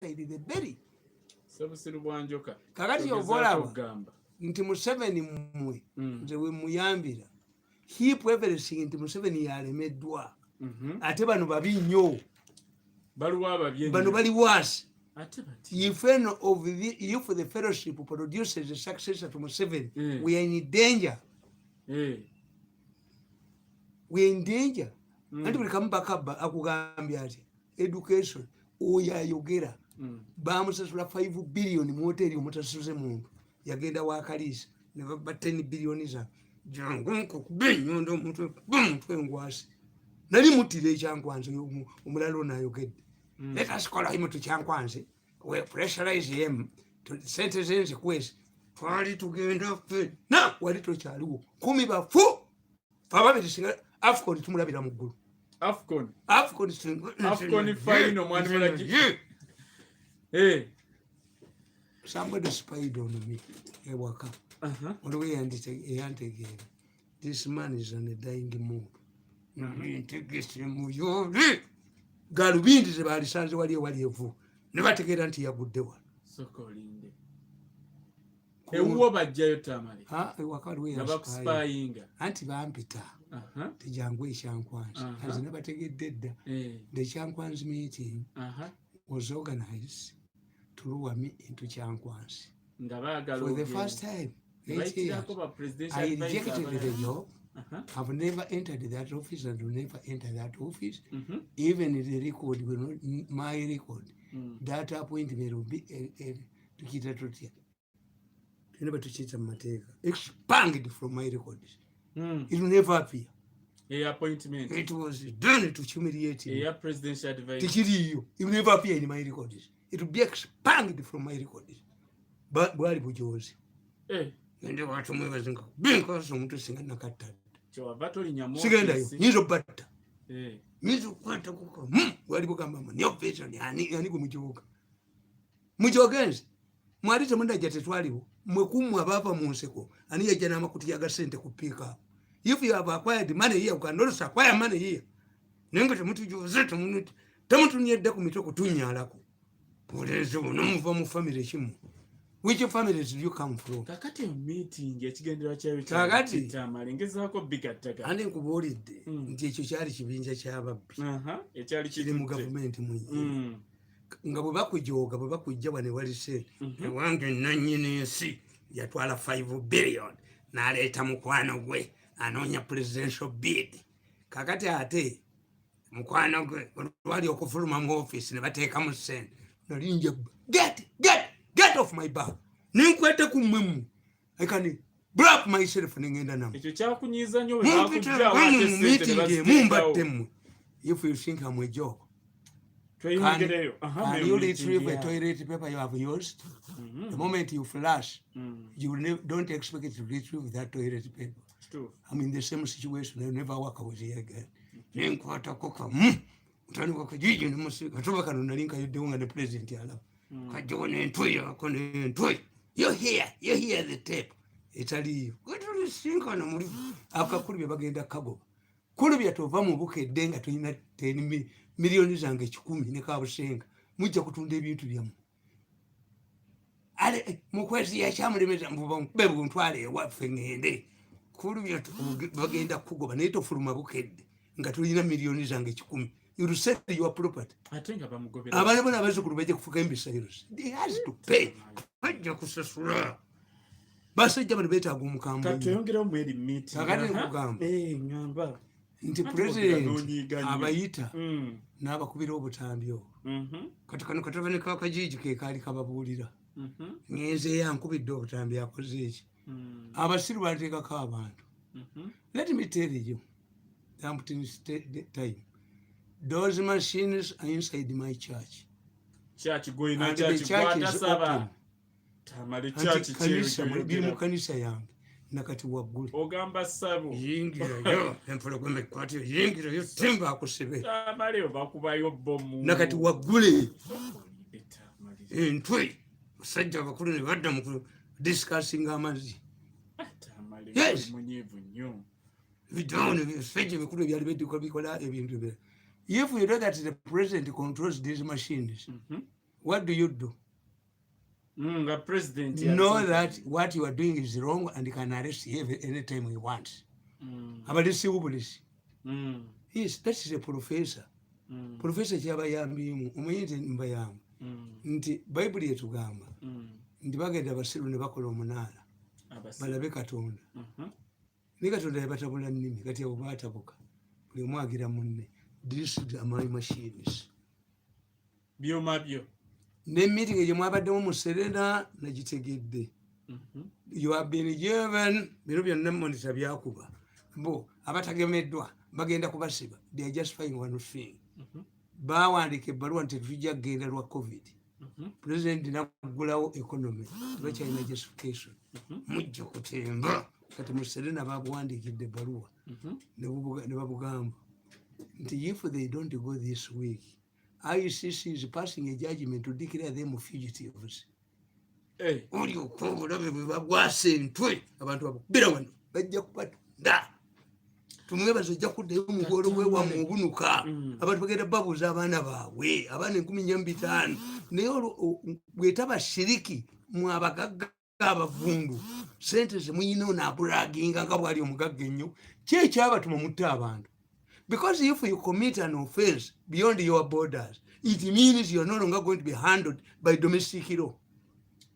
the berry. Sabusirubanjoka. Kakati yovolaba nti Museveni mmwe nze we muyambira. Heap everything nti Museveni yalemeddwa. Ate bano babi nnyo. Bano bali wasi. If the fellowship produces a successor to Museveni, we are in danger. We are in danger. And we come back up akugambya education oyayogera bamusasula 5 billion mu hoteli omutasasuze muntu yagenda wakalisa ne ba 10 billion za jangu nko kubenyondo omuntu engwasi nali mutire ekyankwanze omulalo nayogedde let us call him to kyankwanze we pressurize him to citizens quest twali tugenda fe na wali tokyaliwo 10 bafu babiri singa afcon tumulabira mu ggulu Afcon final mwani mulaki somebody spied on me ewaka on the way and again this man is on a dying mood integration mu yori galubindi ze bali sanze wali evu ne bategeera nti yaguddewa sokolinde ewo bajjayo Tamale ewaka we spying anti bampita Tijangu Ekyankwanzi as never take it dead. The Kyankwanzi meeting was organized to lure me into Kyankwanzi. For the first time, 8 years, I rejected the job. I've never entered that office and will never enter that office. Even the record will not my record. That appointment will be to Kita Trotia. Never to cheat a matega. Expunged from my records. It will never appear. Appointment. It was done to humiliate him. Presidential advice. It will never appear in my records. It will be expunged from my records. But wali bujozi. Nende watu mwebazinga. Binko somuntu singa nakatata. Chwa bato linyamo. Sigenda yo. Nizo batta. Nizo kwata kuko. Wali bugamba mama. Nyo pesa ni ani kumujoga. Mujogenzi. Mwali temunda jate twaliwo. Mwekumwa baba munseko ani yajja n'amakuti yaga sente kupika. If you have acquired money here, you can also acquire money here. Nenga temutujuze temutunyedde ku mitoko tunyalako. Polezo nomuva mu family kimu. Which families do you come from? Kakati meeting ekigendera kyayo Tamale ngezaako bikataka. Andi nkubuulidde nti ekyo kyali kibinja ky'ababbi. Ekyali kiri mu government mwenye. Nga bwe bakujja wane wali se ewange nannyini ensi yatwala 5 billion n'aleeta mukwano gwe anoonya presidential bid. Kakati ate mukwano gwe olwali okufuluma mu office ne bateekamu ssente nalinja get off my back ninkwete ku mmwe I can block myself nengenda namu ekyo kyakunyiza nnyo bwe bakujja wate mumbatte mmwe if you think I'm a joke. Can you retrieve a toilet paper you have used? The moment you flush, you don't expect it to retrieve that toilet paper. I'm in the same situation. I'll never work with you again. You're here the tape. Italy. What do you think on a movie? Akakuri bagenda kago. Kulubya tova mu bukedde nga tulina 10 milioni zange 10 ne kabusenga mujja kutunda ebintu byamu ale mukwezi ya kyamulemeza mbuba bebu ntwale waffe ngende kulubya bagenda kugoba naye tofuluma bukedde nga tulina milioni zange 10 you sell your property atenga bamugobera abale bona abazukulu bajja kufuka embisairos they has to pay bajja kusasula basajja bano betaaga omukambwe katuyongera mu eri meeting kakati nkugamba ngamba nti president abayita n'abakubira obutambi obwo kati kano katabane kakajiji ke kaali kababuulira ngenze yankubidde obutambi akoze eki abasiru bateekako abantu let me tell you time those machines are inside my church going and the church is open Tamale church biri mu kanisa yange nakati waggulu ogamba sabo yingira yo empola kwembe kwati yingira yo timba akusebe Tamale bakubayo bomu nakati waggule entwe musajja bakulu ne badda mu discussing amazi Tamale munyevu nnyo vidone bisajja bikulu byali bediko bikola ebintu bye if you know that the president controls these machines what do you do? President Know that what you are doing is wrong and you can arrest you anytime he wants. Yes, that is a professor. Professor Chaba Yambi, Umayit in Bayam. Nti Bible yetugamba. Nti bagenda basiru ne bakola omunala. Balabe Katonda. Ne Katonda yabatabula nnimi kati abo baatabuka. Buli omu agira munne. This is my machines. Byomabyo. Ne meeting gye mwabaddemu mu Serena nagitegedde. You have been given bino byonna monitor byakuba. Bo abatagemeddwa bagenda kubasiba. They are just finding one thing. Bawandika ebbaluwa nti tujja kugenda lwa COVID. President naggulawo economy. Tebakyalina justification. Mujja kutemba. Kati mu Serena babuwandiikidde ebbaluwa. Ne babugamba nti if they don't go this week, ICC is passing a judgment to declare them fugitives. Oli okubulabe bwe bagwasa entwe abantu bakubira wano bajja kubatta. Tumwebaza ojja kuddayo omugolo gwe wa mubunuka. Abantu bagenda babuuza abaana baabwe abaana 15,000 naye bwetaba shiriki mu abagagga abavundu sente zemuyina onaabulaginga nga bwali omugagga ennyo kyekyaba mutta abantu. Because if you commit an offense beyond your borders, it means you are no longer going to be handled by domestic law.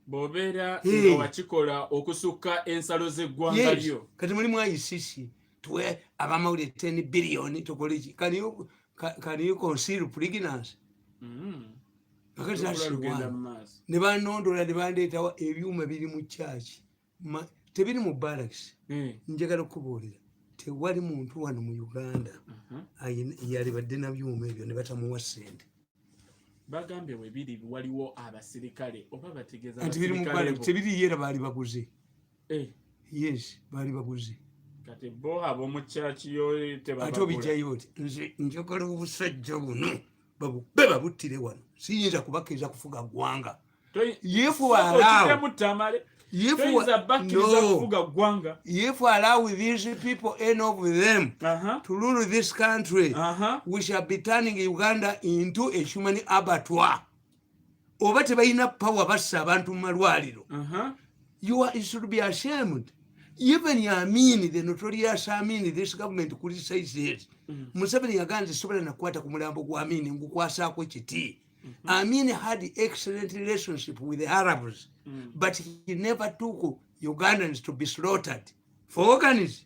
Bobera nga wakikola okusukka ensalo z'eggwanga lyo. Kati mulimu ICC tuwe abamawulire 10 billion tokole ki. Can you conceal pregnancy? Akati ne banondola ne bandeetawo ebyuma biri mu church. Tebiri mu barracks. Njagala okubuulira. Tewali muntu wano mu Uganda yalibadde na byuma ebyo ne batamuwa ssente. Bagambye we biri waliwo abasirikale oba bategeeza abasirikale tebiri yera baali baguze. Yes, baali baguze. Kati bo ab'omu church yo tebabagula. Ate obijjayo oti nze njagala obusajja buno babuttire wano. Siyinza kubakkiriza kufuga ggwanga. Yefu alaawo. If we allow these people, any of them, to rule this country, we shall be turning Uganda into a human abattoir. Oba tebalina power bassa abantu mu malwaliro. You should be ashamed. Even Yamini, the notorious Amini, this government criticizes. Museveni yagamba sobola nakwata ku mulambo gwa Amini ngukwasaako kiti. Amin had excellent relationship with the Arabs, but he never took Ugandans to be slaughtered for organism.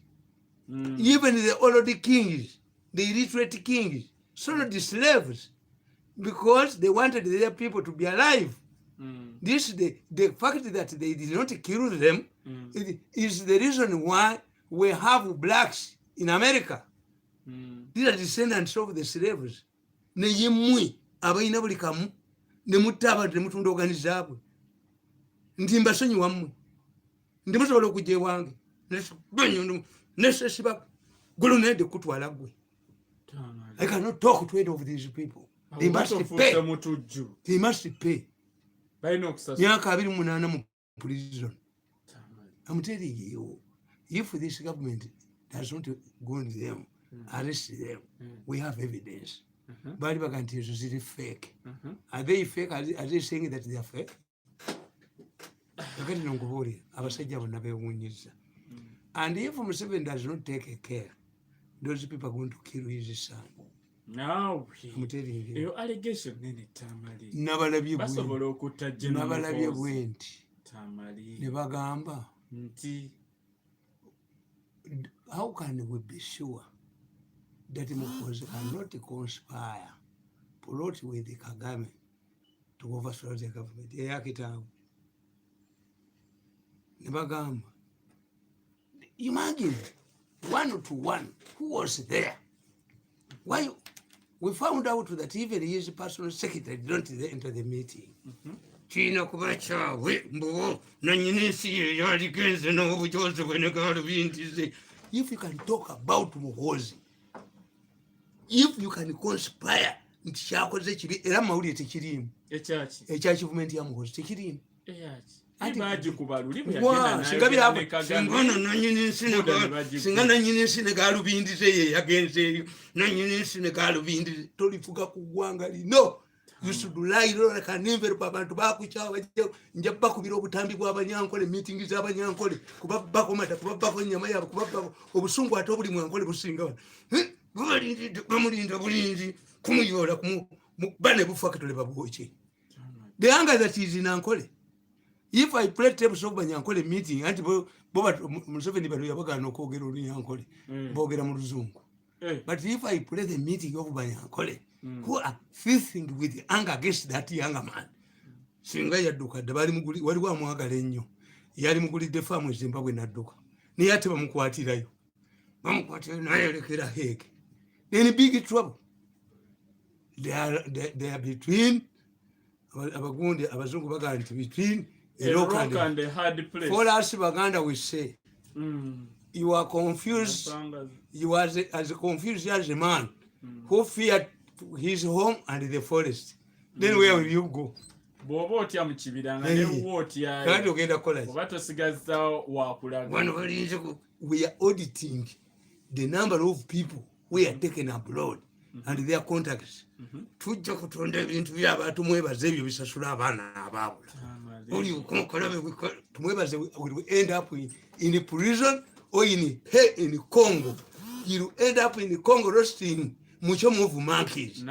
Even the old kings, the illiterate kings, sold the slaves because they wanted their people to be alive. This the fact that they did not kill them is the reason why we have blacks in America. These are descendants of the slaves. Abaina buli kamu ne mutta abantu ne mutunda organizaabwe nti mbasonyi wammwe ndi musobola okujja ewange nesesiba golonede kutwala gwe. I cannot talk to any of these people. They must pay. They must pay. Myaka 28 mu prison. I'm telling you, if this government does not go to them, arrest them, we have evidence. Bali baganti ezo ziri fake. Are they fake? Are they saying that they are fake? Akati nongubuli abasajja bonna bewunyiza. And if Museveni does not take care, those people are going to kill his son. No. I'm telling you. Your allegation nene Tamale. Nabalabye bwenti. Tamale. Ne bagamba. Nti. How can we be sure that Mukozi cannot conspire, plot with the Kagame to overthrow the government? Yakitawo. Nebagamba. Imagine 1-to-1 who was there. Why we found out that even his personal secretary didn't enter the meeting. China kubachawe mbo nanyinisi yaligenze no bujoze bwenegalo bintize. If you can talk about Muhozi, if you can conspire nti kyakoze kibi era mawulire tekirimu ekyaki movement ya Muhozi tekirimu baji kubaluli singa nanyini nsine galubindize ye yagenze eyo nanyini nsine galubindize tolifuga ku ggwanga lino used to lie like an envelope abantu bakuchawa njabba kubira obutambi bw'abanyankole meeting z'abanyankole kubabbako mata kubabbako nyama yabo kubabbako obusungu ate obuli mwankole businga bamulinda bulinzi kumuyola bane bufa katole babuoche the anger that is in ankole if I play tapes of banyankole meeting anti boba Museveni bado yabagana okwogera olunyankole boogera mu luzungu but if I play the meeting of banyankole who are filled with anger against that younger man singa yadduka dabali muguli waliwo amwagala ennyo yali mugulidde faamu Zimbabwe nadduka naye ate bamukwatirayo nayolekera heke in big trouble they are between abagundi abazungu bagaa nti between a rock and a hard place. For us Baganda we say you are confused, you are as confused as a man who feared his home and the forest. Then where will you go? Bwoba otya mu kibira nga ne wotya kandi ogenda kola oba tosigaza wakulaga. We are auditing the number of people we are taken abroad and their contacts. Tujja kutonda ebintu by'abantu mwebaze ebyo bisasula abaana abaabula. Tumwebaze will end up in prison or in Congo. You end up in Congo roasting mucho move monkeys.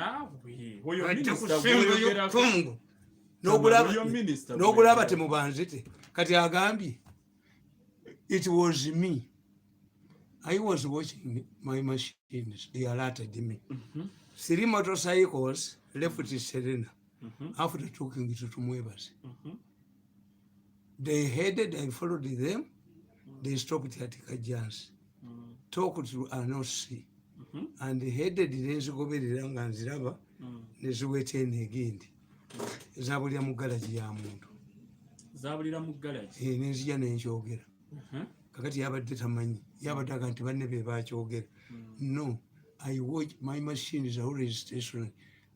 Nogulaba temubanzite kati agambye it was me. I was watching my machines. They alerted me. 3 motorcycles left Serena after talking to Tumwebas. They headed, I followed them. They stopped at Kajans. Talked to Anosi. And they headed the Nzogoberi Ranganziraba. Nezuweten again. Zabulya mu garage ya muntu. Zabulira mu garage. Nenzija nenjogera. Kakati yabadde tamanyi. Yabadde nti banne be bakyogera. No, I watch my machine is always stationary.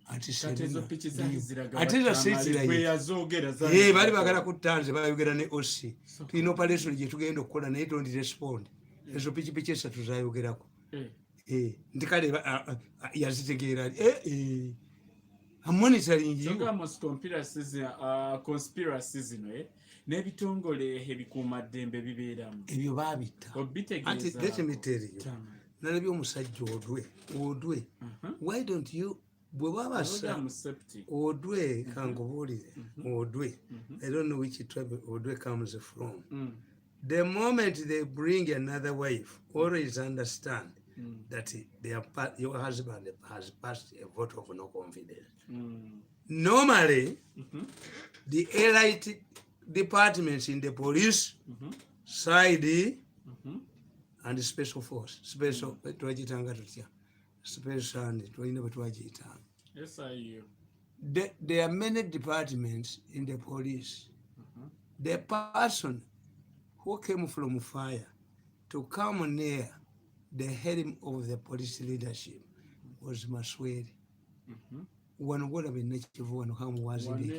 Ati Serena. Ati za sitira ye. Bali bagala kutanze bayogera ne OC. Tulina operation gye tugenda okukola naye don't respond. Ezo pichipichi esatu zayogerako. Ndikale yazitegeera. I'm monitoring you. Songa most conspiracies no n'ebitongole ebikuuma ddembe bibeeramu. Ebyo baabita. Ati let me tell you. Nalabye omusajja Odwe. Why don't you Odwe kangobuulire. Odwe. I don't know which tribe Odwe comes from. The moment they bring another wife, always understand that your husband has passed a vote of no confidence. Normally, the elite departments in the police side and special force, special twagitanga tutya, special and twalina betwagitanga. Yes, I. There are many departments in the police. The person who came from fire to come near the head of the police leadership was Masweri. Wanogola benekivu wano kamu wazindi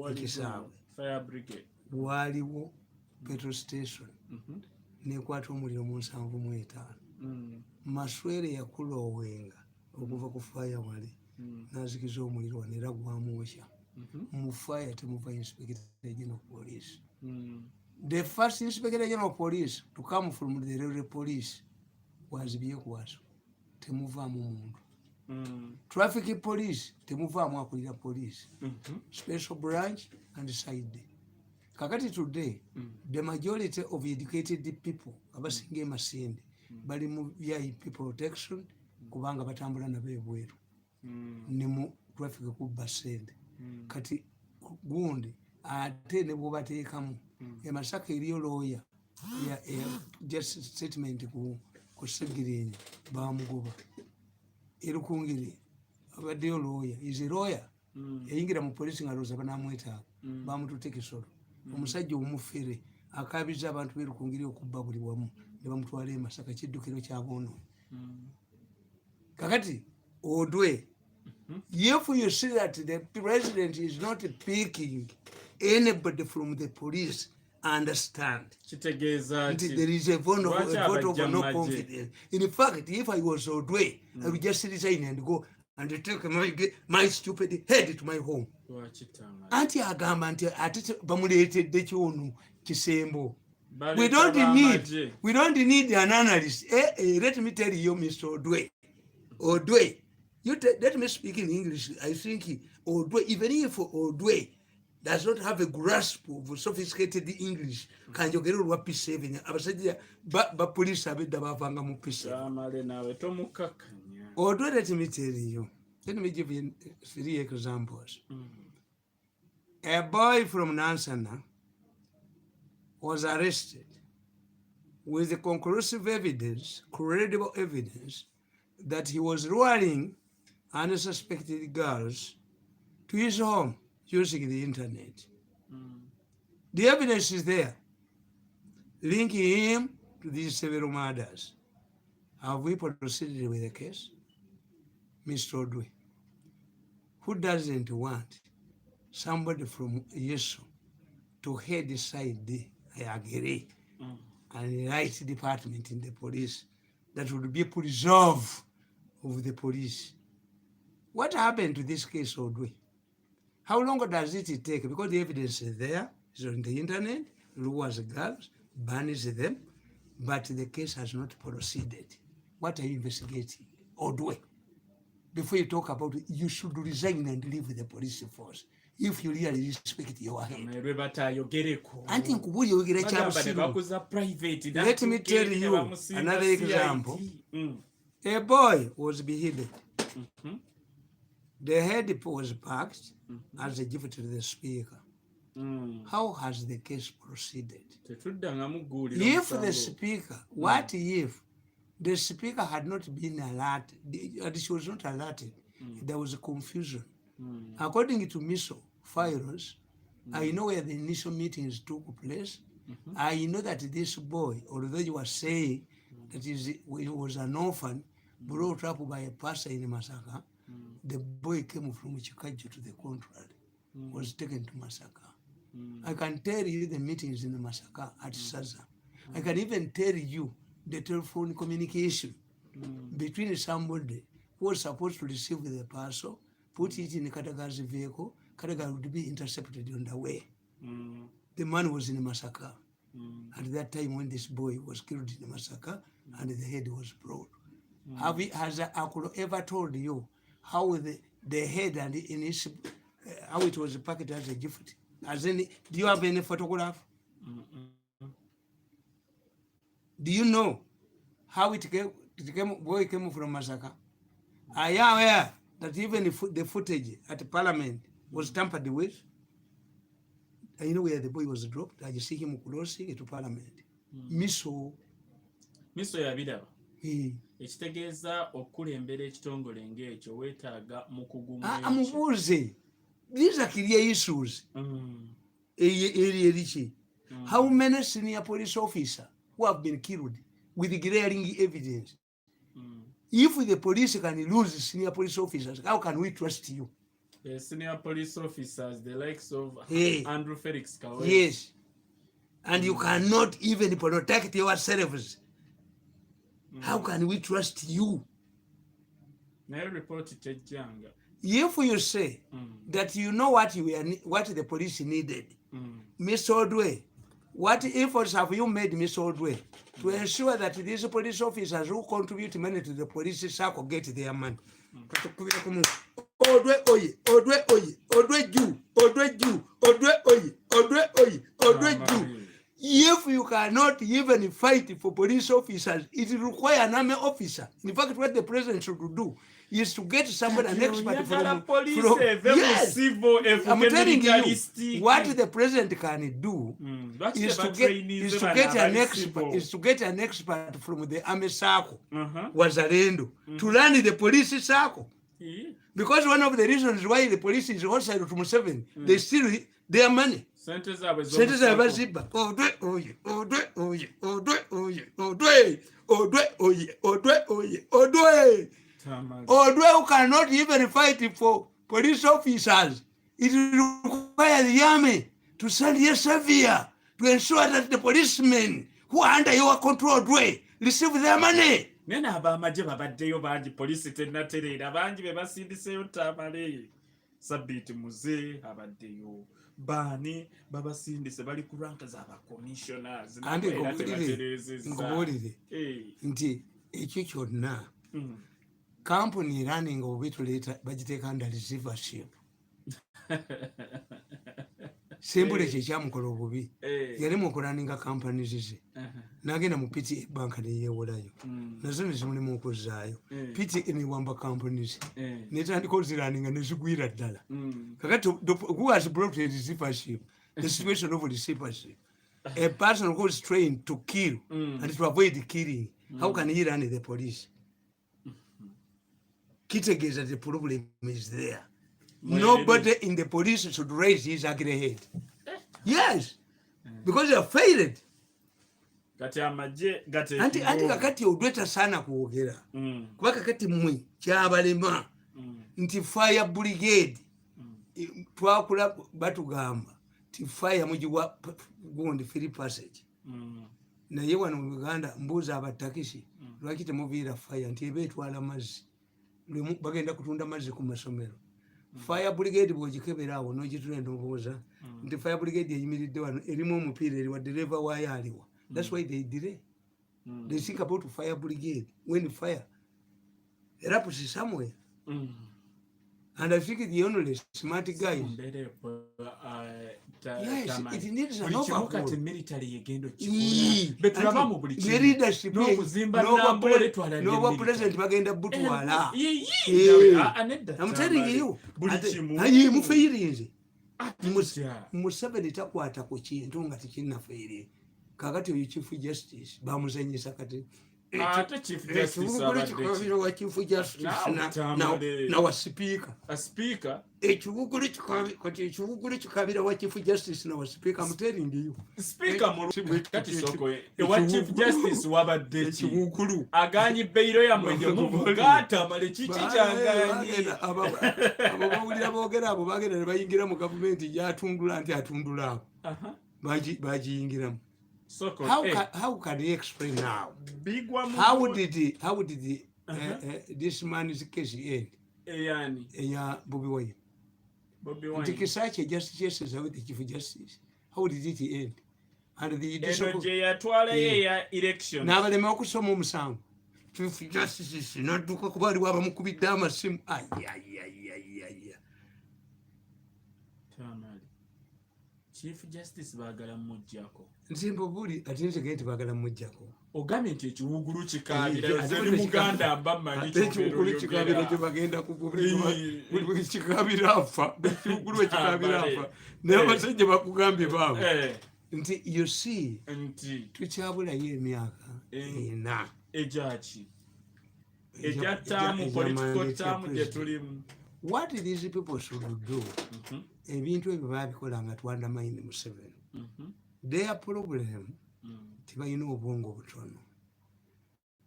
ekisaawe. Fire brigade. Waliwo petrol station. Nekwata omuliro mu 7:5. Masweri yakuloowenga okuva ku fire wali. Nazikiza omuliro wano era gwamwokya. Mu fire temuva Inspector General Police. The first Inspector General Police to come from the railway police was Byekwaso. Temuvaamu muntu. Traffic police temuvaamu akulira police. Special branch and side. Kakati today, the majority of educated people abasinga emasinde bali mu VIP protection kubanga batambula nabo ebweru. Ne mu traffic kubba sente. Kati gundi ate ne bwobateekamu emasaka eriyo lawyer just statement ku Segirinnya bamugoba erukungire abaddeyo lawyer is a lawyer yayingira mu polisi nga looza banamwetaaga bamututte kisolo omusajja omufere akabiza abantu berukungire okubba buli wamu ne bamutwala e Masaka kiddukiro kyaboono. Kakati Odwe, if you see that the president is not picking anybody from the police, understand there is a vote of no confidence. In fact, if I was Odwe, I would just resign and go and take my stupid head to my home. Anti agamba nti ate bamuleetedde kyono kisembo. We don't need an analyst. Let me tell you, Mr. Odwe. Let me speak in English. I think Odwe, even if Odwe does not have a grasp of sophisticated English, can you get what P7? Abasajja ba police abedda bavanga mu P7. Tamale nawe tomukakanya. Odwe, let me tell you. Let me give you 3 examples. A boy from Nansana was arrested with conclusive evidence, credible evidence, that he was luring unsuspected girls to his home using the internet. The evidence is there, linking him to these several murders. Have we proceeded with the case? Mr. Odwe, who doesn't want somebody from Yesu to head aside the Agere and the right department in the police that would be preserve of the police? What happened to this case, Odwe? How long does it take? Because the evidence is there, it's on the internet, lures girls, bans them, but the case has not proceeded. What are you investigating, Odwe? Before you talk about it, you should resign and leave the police force if you really respect your head. Let me tell you another example. A boy was beheaded. The head was packed as a gift to the speaker. How has the case proceeded? If the speaker, what if the speaker had not been alerted, and she was not alerted, there was a confusion. According to MISO files, I know where the initial meetings took place. I know that this boy, although you were saying that he was an orphan brought up by a pastor in Masaka, the boy came from Chikajo to the contrary, was taken to Masaka. I can tell you the meetings in Masaka at Saza. I can even tell you the telephone communication between somebody who was supposed to receive the parcel, put it in Kataga's vehicle, Kataga would be intercepted on the way. The man was in Masaka. At that time when this boy was killed in Masaka and the head was brought. Has Akulo ever told you how the head and in his, how it was packed as a gift? As any, do you have any photograph? Do you know how it came? Boy came from Masaka. I am aware that even the footage at Parliament was tampered with. I know where the boy was dropped. I see him crossing to Parliament. Miso yabiraba. Ekitegeeza okulembera ekitongole ng'ekyo weetaaga mukugu amubuuze. These are clear issues. How many senior police officers who have been killed with glaring evidence? If the police can lose senior police officers, how can we trust you? The senior police officers, the likes of Andrew Felix Kawe. Yes. And you cannot even protect yourselves. How can we trust you? If you say that you know what the police needed, Mr. Odwe, what efforts have you made, Mr. Odwe, to ensure that these police officers who contribute money to the police circle get their money? Odwe oye, Odwe oye, Odwe Jew, Odwe Jew, Odwe oye, Odwe oye, Odwe Jew. If you cannot even fight for police officers, it requires an army officer. In fact, what the president should do is to get somebody, an expert from yes. I'm telling you, what the president can do is to get an expert from the army circle, Wazalendo, to run the police circle. Because one of the reasons why the police is outside of Museveni, they steal their money. Sente zabaziba. Odwe oye, Odwe oye, Odwe oye, Odwe, Odwe oye, Odwe oye, Odwe. Odwe who cannot even fight for police officers. It requires the army to send a savior to ensure that the policemen who are under your control, Odwe, receive their money. nena abamaje babaddeyo bangi poliisi tennatereera bangi be basindiseyo Tamale Sabiti muze abaddeyo baani babasindise bali ku ranka z'aba commissioners andi ngobulire nti ekyo kyonna kampuni running obituleeta bagiteeka under receivership Sembule kyekyamukola obubi yali mukulaninga companies ze nagenda mu piti banka neyewolayo nazo nezimulimu okuzzaayo piti newamba companies netandika oziraninga nezigwira ddala kakati who has brought a receivership the situation of receivership a person who is trained to kill and to avoid killing how can he run the police kitegeeza the problem is there. Nobody in the police should raise his ugly head. Yes, because they are failed. Anti kakati odweta sana kuogera. Kuba kakati mwe kyabalema nti fire brigade twakula batugamba nti fire mujiwa gundi free passage. Naye wano mu Uganda mbuuza abatakisi lwaki temuviira fire nti ebetwala mazzi bagenda kutunda mazzi ku masomero. Fire brigade bwogikebera awo nogitula endowooza nti fire brigade eyimiridde wano erimu omupiira eri wa dereva waayo aliwa. That's why they delay. They think about fire brigade when fire erupts somewhere. And I think the only smart guys. Yes, it needs an overhaul. The leadership. No president bagenda butwala. I'm telling you. Mufeyirinze. Museveni takwata ku kintu nga tekinnafeerire. Kakati oyo chief justice bamuzanyisa kati. Chief justice wa chief justice na wa speaker. A speaker. Ekibugulu kikabira wa chief justice na wa speaker. I'm telling you. Speaker kati soko wa chief justice wabadde ekibugulu aganyi beiro ya mwende mugata male chichi kyanganyi. Abawulira boogera abo bagenda ne bayingira mu government yatundula nti atundula. Bagiyingiramu. How can he explain now? How did this man's case end? Yeah, Bobby Wine. The Kisachi justice with the chief justice. How did it end? And the election. Now the Mokusum sound. Chief justice not do Kokubari Wabamukubidama sim. Chief Justice bagala mujjako. Nsimbo buli atinze genti bagala mujjako. Ogambye nti ekiwugulu kikabira zali Muganda abamanyi ekiwugulu kikabira kye bagenda kukubulirwa buli kikabira afa ekiwugulu ekikabira afa naye abasajja bakugambye baabo nti you see nti tukyabulayo emyaka ena ejaki ejatamu political tamu gyetulimu. What these people should do ebintu ebyo babikola nga twandamaine Museveni. Their problem tibalina obwongo butono.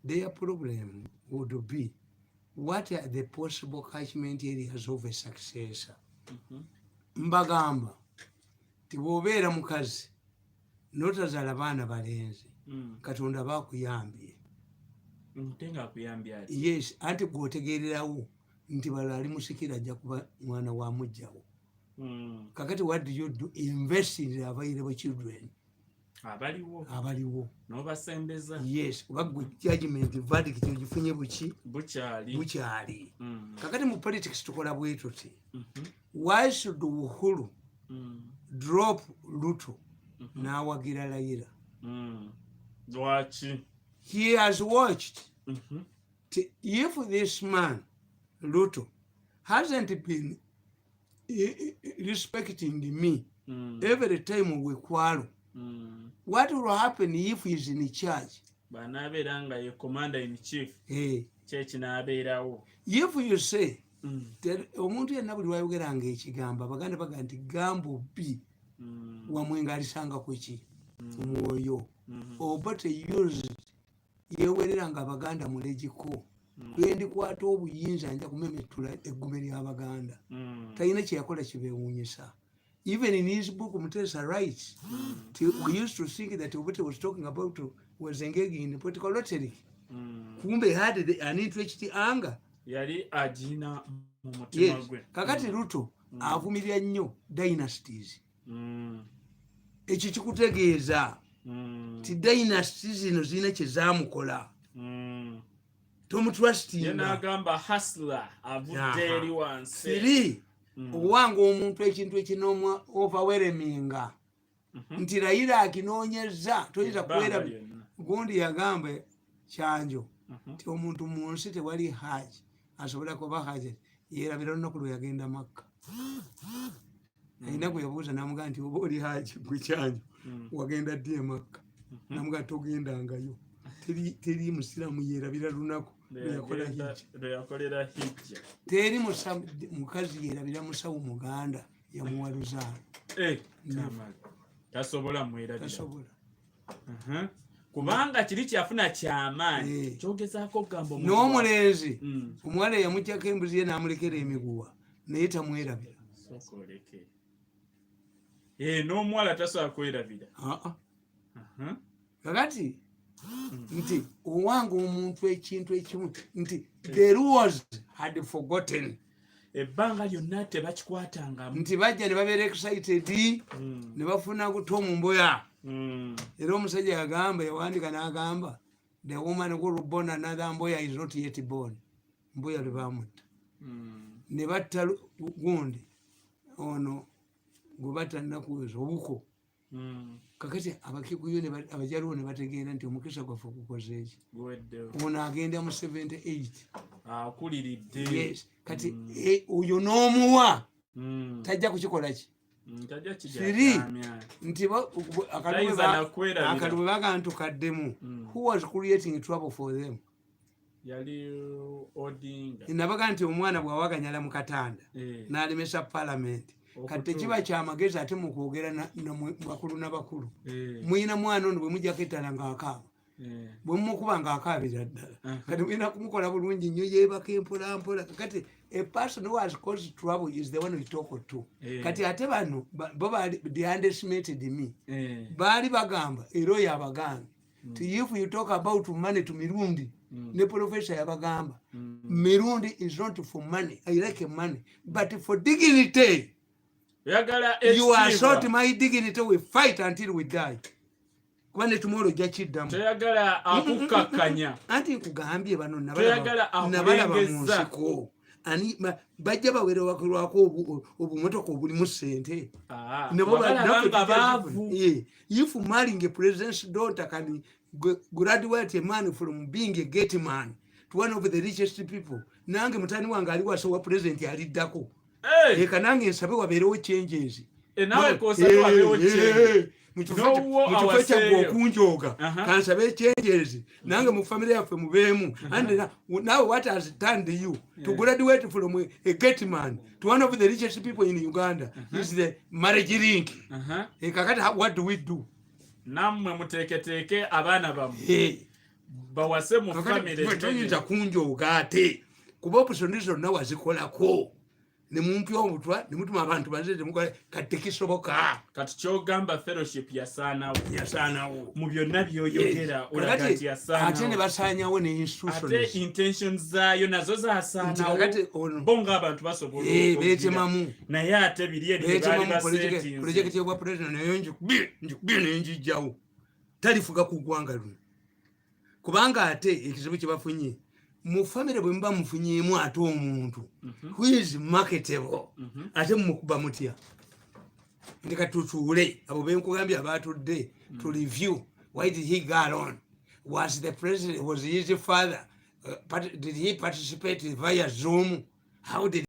Their problem would be what are the possible catchment areas of a successor. Mbagamba tibobeera mukazi notazaala baana balenzi Katonda bakuyambye. Yes, anti gwotegererawo nti bala ali musikira ajja kuba mwana wa mujjawo. Kakati what do you do? Invest in the available children. Abaliwo. No basembeza. Yes, bagwe judgment verdict ogifunye bukyali. Kakati mu politics tukola bwetu ti. Why should Uhuru drop Ruto n'awagira Raila? He has watched. If this man Ruto hasn't been respecting me every time we quarrel, what will happen if he's in charge? Banaberanga ye commander in chief. Church nabeerawo. If you say omuntu yenna buli wayogeranga ekigamba baganda baga nti gambo B wamwenga alisanga kweki omwoyo oba teyused yewereranga abaganda mulejiko kwendikwata obuyinza nja kumemetula eggume ly'abaganda talina kyeyakola kibewuunyisa. Even in his book Mutesa writes we used to think that what he was talking about was engaging in political rhetoric. kumbe had an entrenched anger yali ajina mu mutima gwe. Kakati Ruto avumirira nnyo dynasties. Ekyo kikutegeeza ti dynasties zino zirina kye zaamukola. Tomutrustinga. Yenagamba hustler avudde eri wansi. Siri owanga omuntu ekintu ekinoomwa overwhelminga. Nti Raila akinoonyeza toyinza kuwera. Gundi yagamba kyanjo nti omuntu mu nsi tewali haji asobola kuba haji yeerabira olunaku lwe yagenda Makka. Alina gwe yabuuza n'amugamba nti oba oli haji gwe kyanjo wagenda ddi e Makka. N'amugamba togendangayo. Teri musiraamu yeerabira lunaku lwe yakolera hijja. Teri mukazi yeerabira musawo Muganda yamuwa luzaalo. Tasobola mwerabira. Kubanga kiri kyafuna kyamaanyi kyogezaako okugamba n'omulenzi omuwala yamuggyako embuzi ye n'amulekera emiguwa naye tamwerabira. N'omuwala tasobola kwerabira. Kakati nti owanga omuntu ekintu ekimu nti the rules had forgotten. Ebbanga lyonna tebakikwatangamu. Nti bajja ne babeera excited ne bafuna kuto mu mboya. Era omusajja yagamba yawandika n'agamba the woman who born another mboya is not yet born. Mboya lwe baamutta. Ne batta gundi ono gwe batta nnakuweza obuko. Kakati abakikuyu abajaliwo ne bategeera nti omukisa gwaffe gukoze eki. Ono agenda mu 78. Akuliridde. Yes. Kati oyo n'omuwa tajja kukikola ki? Siri nti akalube bagantu kaddemu. Who was creating trouble for them? Yali Odinga. Nabaga nti omwana bw'awaganyala mu Katanda n'alemesa parliament. Kati kiba kyamagezi ate mu kwogera bakulu n'abakulu. Muyina mwana ono bwe mujja kettala ng'akaaba. Bwe mumukuba ng'akaabira ddala. Kati muyina kumukola bulungi nnyo yeebaka empola mpola. Kati a person who has caused trouble is the one we talk to. Kati ate bano bo they underestimated me. Baali bagamba era oyo abagambye. If you talk about money to Mirundi, ne professor yabagamba. Mirundi is not for money. I like money. But for dignity. You are short my dignity, we fight until we die. Kwane tomorrow jachiddamu. Toyagala akukakanya. Anti nkugambye bano nabalaba mu nsiko. Ani bajja bawere wakulwako obumotoka obulimu ssente. If marrying a president's daughter can graduate a man from being a gate man to one of the richest people. Nange mutani wange ali wasowa president aliddako. Kanange nsabe wabeerewo changes. Nawe kosabe wabeerewo changes. Mukifo kyagwe okunjooga kansabe changes. Nange mu family yaffe mubeemu. And now what has turned you to graduate from a gate man to one of the richest people in Uganda is the marriage link. Kakati what do we do? Nammwe muteeketeeke abaana bammwe bawase mu family. Tuyinza kunjooga ate kuba opusoni zonna wazikolako. Ne mumpya omutwa ne mutuma abantu bazeze mukola kati kisoboka. Kati kyogamba fellowship yasaanawo mu byonna byoyogera olaga nti yasaanawo. Ate ne basaanyawo ne institutions. Ate intentions zaayo nazo zaasaanawo. Bonga abantu basobola beetemamu. Naye ate biri eri baali basetinze. Project y'obwa president nayo njikubye ne njijjawo. Talifuga ku ggwanga luno. Kubanga ate ekizibu kye bafunye mu family bwe mba mufunyeemu ate omuntu who is marketable ate mumukuba mutya. Ndeka tutuule abo benkugambye abatudde to review why did he go on, was the president, was his father, did he participate via Zoom, how did